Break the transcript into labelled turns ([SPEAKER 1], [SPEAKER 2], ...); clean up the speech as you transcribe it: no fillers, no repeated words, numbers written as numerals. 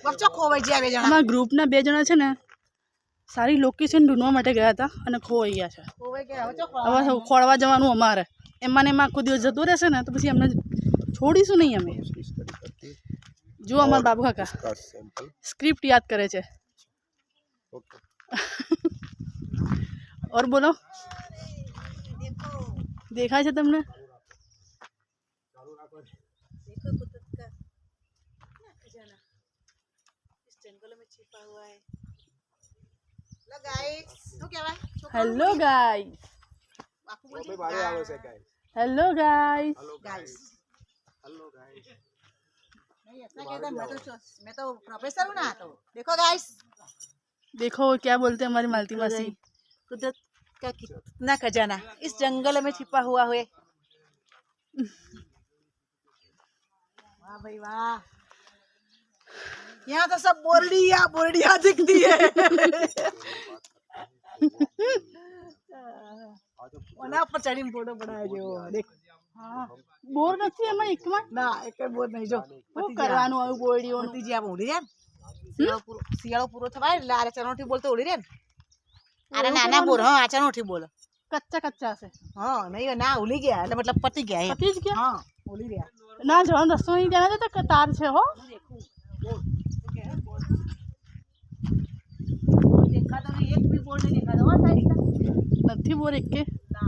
[SPEAKER 1] બચ્ચો ખોવાઈ ગયા બે જણા
[SPEAKER 2] અમારા ગ્રુપના 2 જણા છે ને સારી લોકેશન ઢૂંઢવા માટે ગયા હતા અને ખોવાઈ ગયા છે.
[SPEAKER 1] ખોવાઈ ગયા બચ્ચો
[SPEAKER 2] હવે ખોળવા જવાનું અમારે એમાં ને એમાં આખો દિવસ જતો રહેશે ને તો પછી અમને છોડીશું નહીં અમે. જો અમારા બાબુ કાકા સ્ક્રિપ્ટ યાદ કરે છે. और बोलो देखा है तुमने
[SPEAKER 1] देखो कुत्ते का खजाना इस जंगल में छिपा हुआ है. लो गाइस શું કહેવાય?
[SPEAKER 2] हेलो गाइस
[SPEAKER 1] બાપુ બોલજે
[SPEAKER 2] hello guys
[SPEAKER 1] guys hello guys नहीं ऐसा कहता मैं तो प्रोफेसर हूं ना. तो देखो गाइस
[SPEAKER 2] देखो वो क्या बोलते हैं हमारी मालती मासी.
[SPEAKER 1] कुदरत का कितना खजाना इस जंगल में छिपा हुआ है. वाह भाई वाह. यहाँ तो सब बोरडिया दिखती है. ઓના પર ચડીને ફોટો પડાવે જેવો દેખ.
[SPEAKER 2] હા બોર નથી એમાં એકમાં
[SPEAKER 1] ના એક બોર નહીં જો
[SPEAKER 2] શું કરવાનું આવ્યું બોરડીઓ
[SPEAKER 1] પતી જ્યાં ઉડી રહ્યા ને શિયાળો પૂરો થવાય એટલે આરે ચણોઠી બોલતો ઉડી રહ્યા ને. આરે નાના બોર હા આ ચણોઠી બોલ
[SPEAKER 2] कच्चा कच्चा से
[SPEAKER 1] હા નહીં ના ઉલી ગયા એટલે मतलब પતી ગયા એમ.
[SPEAKER 2] पति क्या
[SPEAKER 1] હા ઉલી રહ્યા.
[SPEAKER 2] ना जवान रस्तों नहीं जाना था कतार से हो
[SPEAKER 1] देखा तो एक भी बोल नहीं देखा था साइड
[SPEAKER 2] નથી બોર એક કે
[SPEAKER 1] ना